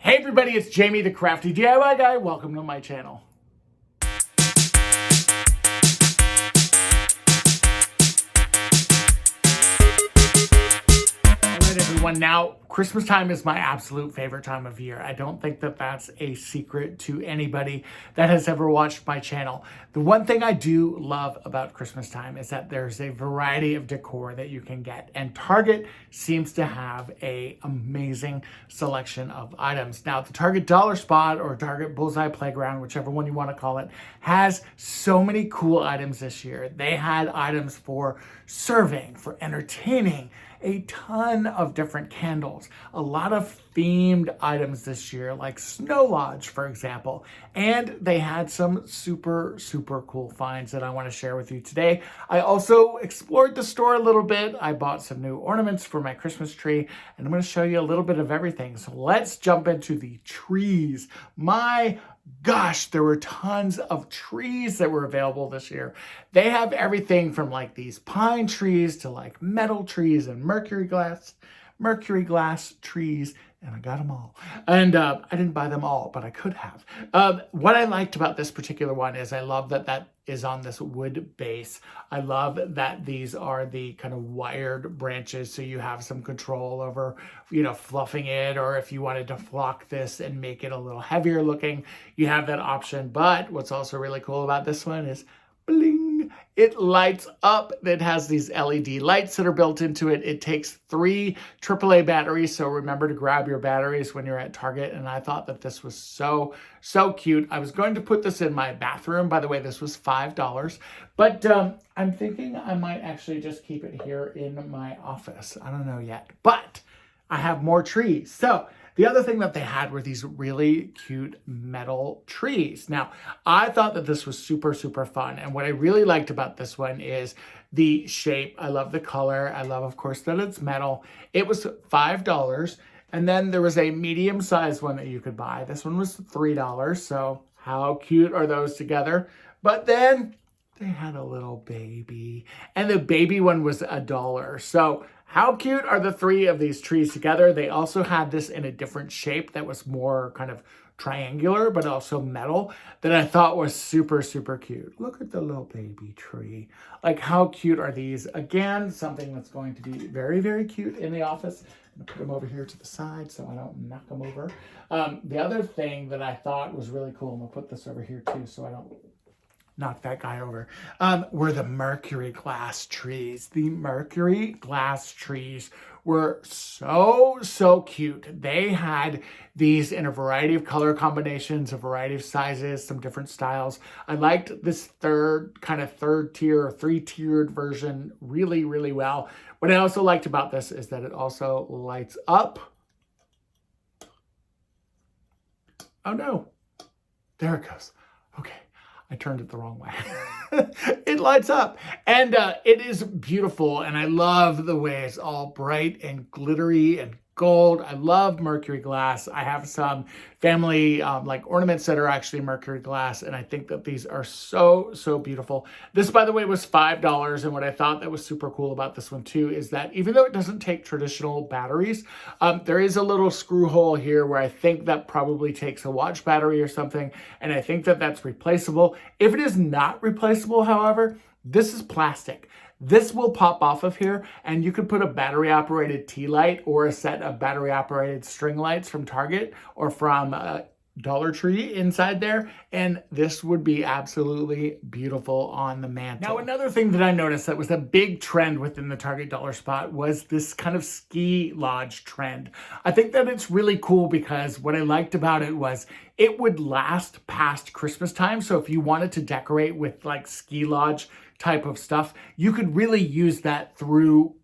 Hey everybody, it's Jamie the Crafty DIY Guy. Welcome to my channel. Alright everyone, now Christmas time is my absolute favorite time of year. I don't think that that's a secret to anybody that has ever watched my channel. The one thing I do love about Christmas time is that there's a variety of decor that you can get, and Target seems to have an amazing selection of items. Now, the Target Dollar Spot or Target Bullseye Playground, whichever one you want to call it, has so many cool items this year. They had items for serving, for entertaining, a ton of different candles, a lot of themed items this year, like Snow Lodge, for example. And they had some super cool finds that I want to share with you today. I also explored the store a little bit. I bought some new ornaments for my Christmas tree, and I'm going to show you a little bit of everything. So let's jump into the trees. My gosh, there were tons of trees that were available this year. They have everything from like these pine trees to like metal trees and mercury glass trees, and I got them all. And I didn't buy them all, but I could have. What I liked about this particular one is I love that that is on this wood base. I love that these are the kind of wired branches, so you have some control over, fluffing it, or if you wanted to flock this and make it a little heavier looking, you have that option. But what's also really cool about this one is bling, it lights up. It has these LED lights that are built into it. It takes 3 AAA batteries, so remember to grab your batteries when you're at Target. And I thought that this was so cute. I was going to put this in my bathroom. By the way, this was $5, but I'm thinking I might actually just keep it here in my office. I don't know yet, but I have more trees. So the other thing that they had were these really cute metal trees. Now, I thought that this was super fun. And what I really liked about this one is the shape. I love the color. I love, of course, that it's metal. It was $5. And then there was a medium-sized one that you could buy. This one was $3. So how cute are those together? But then they had a little baby, and the baby one was $1. So how cute are the 3 of these trees together? They also had this in a different shape that was more kind of triangular, but also metal, that I thought was super cute. Look at the little baby tree. Like, how cute are these? Again, something that's going to be very cute in the office. I'm gonna put them over here to the side so I don't knock them over. The other thing that I thought was really cool, I'm gonna put this over here too so I don't knock that guy over, were the mercury glass trees. The mercury glass trees were so cute. They had these in a variety of color combinations, a variety of sizes, some different styles. I liked this third tier or 3-tiered version really well. What I also liked about this is that it also lights up. Oh no, there it goes. Okay. I turned it the wrong way. It lights up, and it is beautiful, and I love the way it's all bright and glittery and gold. I love mercury glass. I have some family like ornaments that are actually mercury glass, and I think that these are so beautiful. This, by the way, was $5, and what I thought that was super cool about this one too is that even though it doesn't take traditional batteries, there is a little screw hole here where I think that probably takes a watch battery or something, and I think that that's replaceable. If it is not replaceable, however, this is plastic. This will pop off of here, and you could put a battery-operated tea light or a set of battery-operated string lights from Target or from Dollar Tree inside there, and this would be absolutely beautiful on the mantle. Now, another thing that I noticed that was a big trend within the Target Dollar Spot was this kind of ski lodge trend. I think that it's really cool because what I liked about it was it would last past Christmas time. So if you wanted to decorate with like ski lodge type of stuff, you could really use that through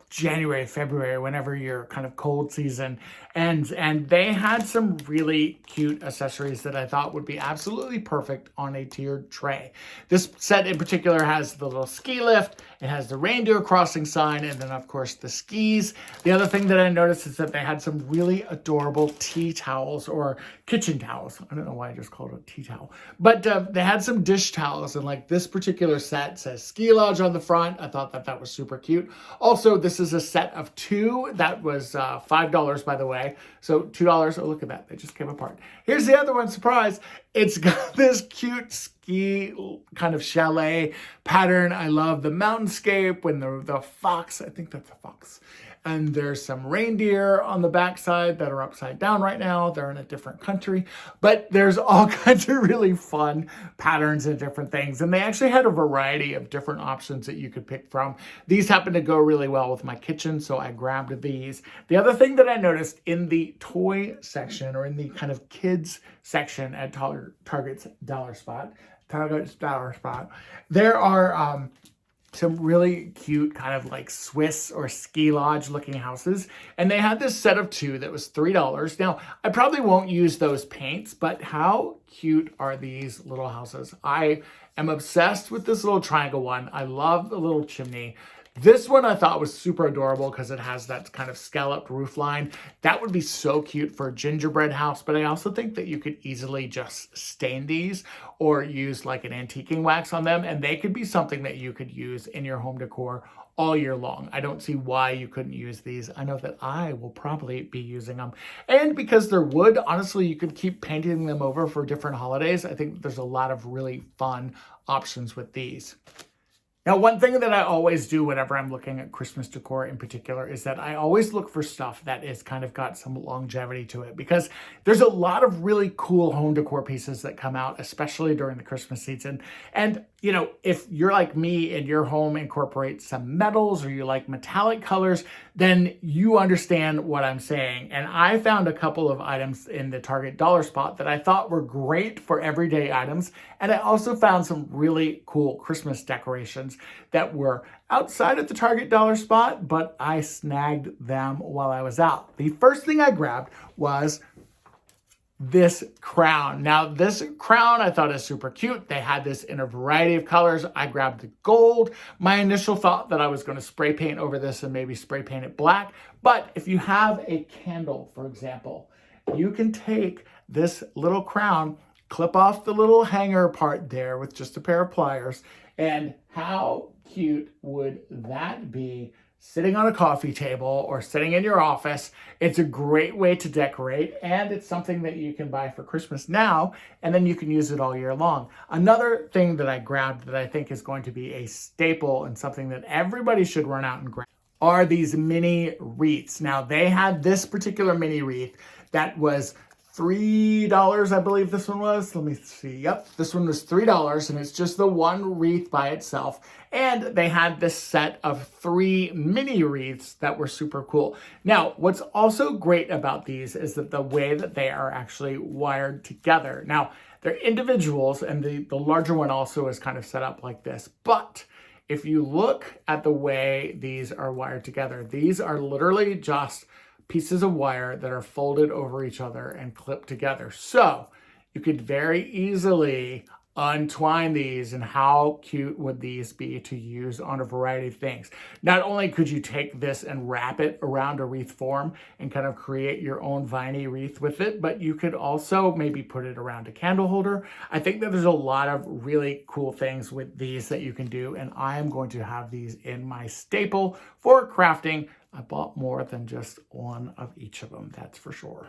January, February, whenever you're kind of cold season. And they had some really cute accessories that I thought would be absolutely perfect on a tiered tray. This set in particular has the little ski lift, it has the reindeer crossing sign, and then of course the skis. The other thing that I noticed is that they had some really adorable tea towels or kitchen towels. I don't know why I just called it a tea towel, but they had some dish towels, and like this particular set says Ski Lodge on the front. I thought that that was super cute. Also, also, this is a set of 2. That was $5, by the way. So $2. Oh, look at that. They just came apart. Here's the other one. Surprise. It's got this cute ski kind of chalet pattern. I love the mountainscape when the fox, I think that's a fox. And there's some reindeer on the backside that are upside down right now. They're in a different country. But there's all kinds of really fun patterns and different things. And they actually had a variety of different options that you could pick from. These happen to go really well with my kitchen, so I grabbed these. The other thing that I noticed in the toy section, or in the kind of kids section at Target's Dollar Spot, there are some really cute kind of like Swiss or ski lodge looking houses. And they had this set of 2 that was $3. Now, I probably won't use those paints, but how cute are these little houses? I am obsessed with this little triangle one. I love the little chimney. This one I thought was super adorable because it has that kind of scalloped roof line. That would be so cute for a gingerbread house, but I also think that you could easily just stain these or use like an antiquing wax on them, and they could be something that you could use in your home decor all year long. I don't see why you couldn't use these. I know that I will probably be using them. And because they're wood, honestly, you could keep painting them over for different holidays. I think there's a lot of really fun options with these. Now, one thing that I always do whenever I'm looking at Christmas decor in particular is that I always look for stuff that is kind of got some longevity to it, because there's a lot of really cool home decor pieces that come out, especially during the Christmas season. And, you know, if you're like me and your home incorporates some metals or you like metallic colors, then you understand what I'm saying. And I found a couple of items in the Target Dollar Spot that I thought were great for everyday items. And I also found some really cool Christmas decorations that were outside of the Target Dollar Spot, but I snagged them while I was out. The first thing I grabbed was this crown. Now, this crown I thought is super cute. They had this in a variety of colors. I grabbed the gold. My initial thought that I was going to spray paint over this and maybe spray paint it black. But if you have a candle, for example, you can take this little crown, clip off the little hanger part there with just a pair of pliers, and how cute would that be sitting on a coffee table or sitting in your office? It's a great way to decorate, and it's something that you can buy for Christmas now, and then you can use it all year long. Another thing that I grabbed that I think is going to be a staple and something that everybody should run out and grab are these mini wreaths. Now, they had this particular mini wreath that was $3, I believe this one was. Let me see. Yep, this one was $3, and it's just the one wreath by itself. And they had this set of 3 mini wreaths that were super cool. Now, what's also great about these is that the way that they are actually wired together. Now, they're individuals, and the larger one also is kind of set up like this. But if you look at the way these are wired together, these are literally just pieces of wire that are folded over each other and clipped together. So you could very easily untwine these, and how cute would these be to use on a variety of things? Not only could you take this and wrap it around a wreath form and kind of create your own viney wreath with it, but you could also maybe put it around a candle holder. I think that there's a lot of really cool things with these that you can do, and I am going to have these in my staple for crafting. I bought more than just one of each of them, that's for sure.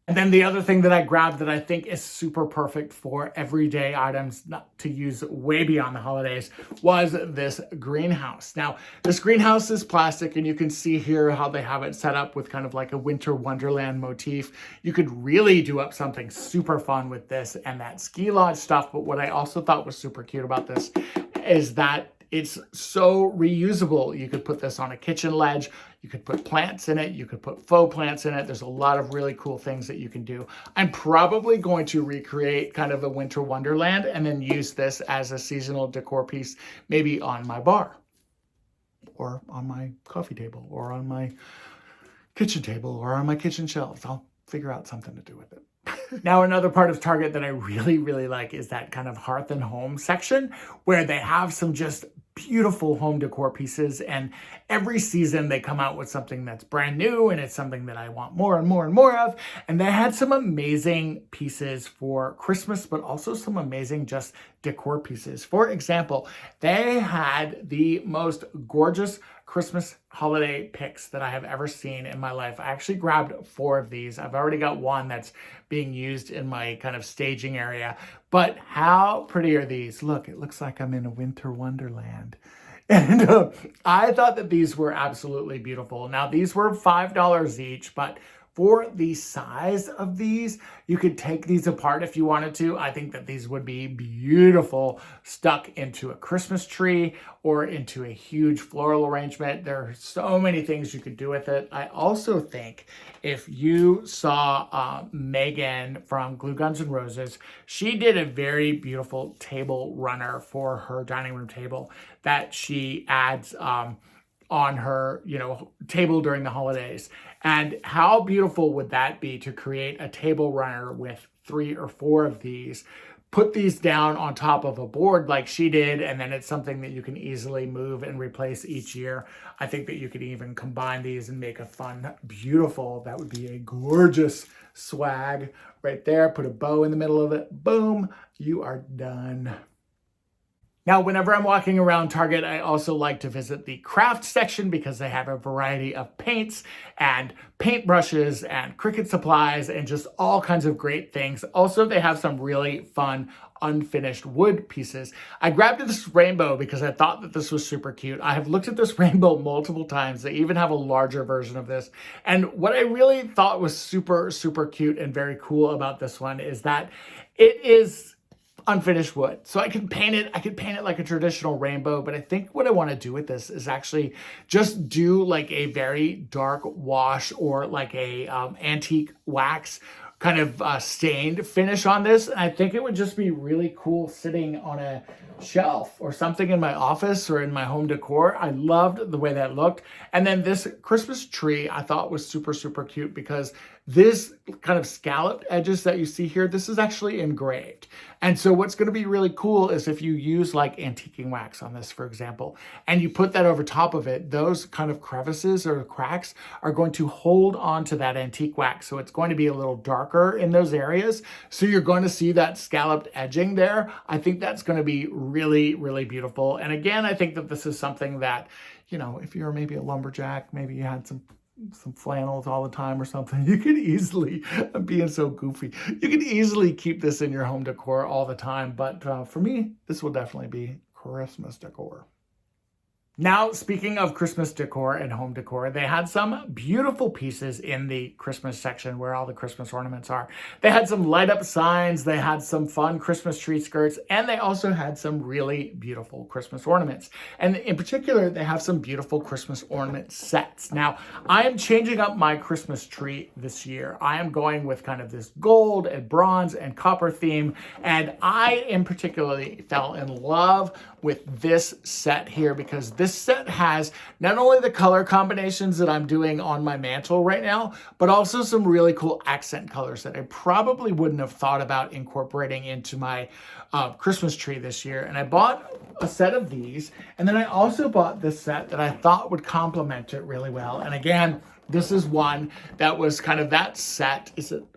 And then the other thing that I grabbed that I think is super perfect for everyday items, not to use way beyond the holidays, was this greenhouse. Now, this greenhouse is plastic, and you can see here how they have it set up with kind of like a winter wonderland motif. You could really do up something super fun with this and that ski lodge stuff. But what I also thought was super cute about this is that it's so reusable. You could put this on a kitchen ledge. You could put plants in it. You could put faux plants in it. There's a lot of really cool things that you can do. I'm probably going to recreate kind of a winter wonderland and then use this as a seasonal decor piece, maybe on my bar or on my coffee table or on my kitchen table or on my kitchen shelves. I'll figure out something to do with it. Now, another part of Target that I really, really like is that kind of hearth and home section where they have some just beautiful home decor pieces, and every season they come out with something that's brand new, and it's something that I want more and more and more of. And they had some amazing pieces for Christmas, but also some amazing just decor pieces. For example, they had the most gorgeous Christmas holiday picks that I have ever seen in my life. I actually grabbed 4 of these. I've already got one that's being used in my kind of staging area, but how pretty are these? Look, it looks like I'm in a winter wonderland. And I thought that these were absolutely beautiful. Now, these were $5 each, but for the size of these, you could take these apart if you wanted to. I think that these would be beautiful stuck into a Christmas tree or into a huge floral arrangement. There are so many things you could do with it. I also think if you saw Megan from Glue Guns and Roses, she did a very beautiful table runner for her dining room table that she adds on her, table during the holidays. And how beautiful would that be to create a table runner with 3 or 4 of these, put these down on top of a board like she did, and then it's something that you can easily move and replace each year. I think that you could even combine these and make a fun, beautiful, that would be a gorgeous swag right there. Put a bow in the middle of it. Boom, you are done. Now, whenever I'm walking around Target, I also like to visit the craft section because they have a variety of paints and paintbrushes and Cricut supplies and just all kinds of great things. Also, they have some really fun unfinished wood pieces. I grabbed this rainbow because I thought that this was super cute. I have looked at this rainbow multiple times. They even have a larger version of this. And what I really thought was super, super cute and very cool about this one is that it is unfinished wood. So I could paint it like a traditional rainbow, but I think what I want to do with this is actually just do like a very dark wash or like a antique wax kind of stained finish on this. And I think it would just be really cool sitting on a shelf or something in my office or in my home decor. I loved the way that looked. And then this Christmas tree I thought was super, super cute because this kind of scalloped edges that you see here, this is actually engraved. And so what's going to be really cool is if you use like antiquing wax on this, for example, and you put that over top of it, those kind of crevices or cracks are going to hold on to that antique wax. So it's going to be a little darker in those areas. So you're going to see that scalloped edging there. I think that's going to be really, really beautiful. And again, I think that this is something that, if you're maybe a lumberjack, maybe you had some flannels all the time or something, you could easily, I'm being so goofy, you could easily keep this in your home decor all the time. But for me, this will definitely be Christmas decor. Now, speaking of Christmas decor and home decor, they had some beautiful pieces in the Christmas section where all the Christmas ornaments are. They had some light up signs, they had some fun Christmas tree skirts, and they also had some really beautiful Christmas ornaments. And in particular, they have some beautiful Christmas ornament sets. Now, I am changing up my Christmas tree this year. I am going with kind of this gold and bronze and copper theme, and I in particularly fell in love with this set here because this set has not only the color combinations that I'm doing on my mantle right now, but also some really cool accent colors that I probably wouldn't have thought about incorporating into my Christmas tree this year. And I bought a set of these, and then I also bought this set that I thought would complement it really well. And again, this is one that was kind of that set.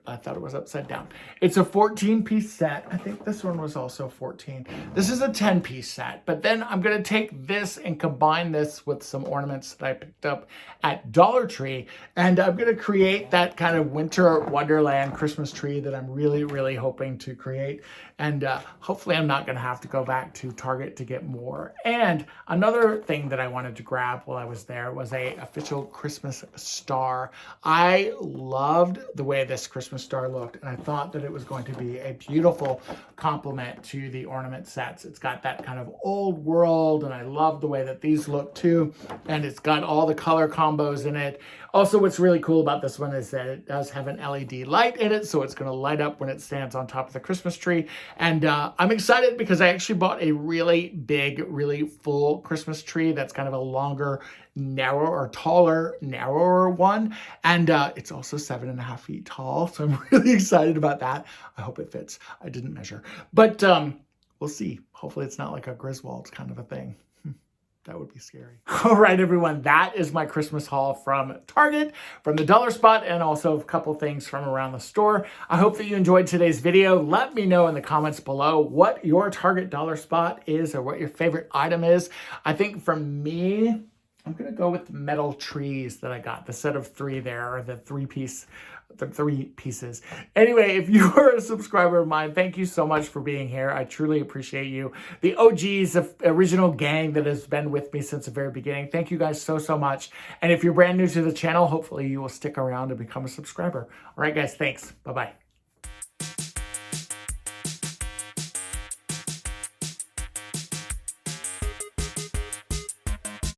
I thought it was upside down. It's a 14-piece set. I think this one was also 14. This is a 10-piece set. But then I'm going to take this and combine this with some ornaments that I picked up at Dollar Tree. And I'm going to create that kind of winter wonderland Christmas tree that I'm really, really hoping to create. And hopefully I'm not going to have to go back to Target to get more. And another thing that I wanted to grab while I was there was a official Christmas star. I loved the way this Christmas star looked, and I thought that it was going to be a beautiful complement to the ornament sets. It's got that kind of old world, and I love the way that these look too, and it's got all the color combos in it. Also, what's really cool about this one is that it does have an LED light in it, so it's going to light up when it stands on top of the Christmas tree. And I'm excited because I actually bought a really big, really full Christmas tree that's kind of a longer, narrower one. And it's also 7.5 feet tall. So I'm really excited about that. I hope it fits. I didn't measure. But we'll see. Hopefully it's not like a Griswold's kind of a thing. That would be scary. All right, everyone, that is my Christmas haul from Target, from the dollar spot, and also a couple things from around the store. I hope that you enjoyed today's video. Let me know in the comments below what your Target dollar spot is or what your favorite item is. I think for me, I'm going to go with the metal trees that I got, the set of 3 there, or the 3 pieces. Anyway, if you are a subscriber of mine, thank you so much for being here. I truly appreciate you. The OGs, the original gang that has been with me since the very beginning. Thank you guys so, so much. And if you're brand new to the channel, hopefully you will stick around and become a subscriber. All right, guys, thanks. Bye-bye.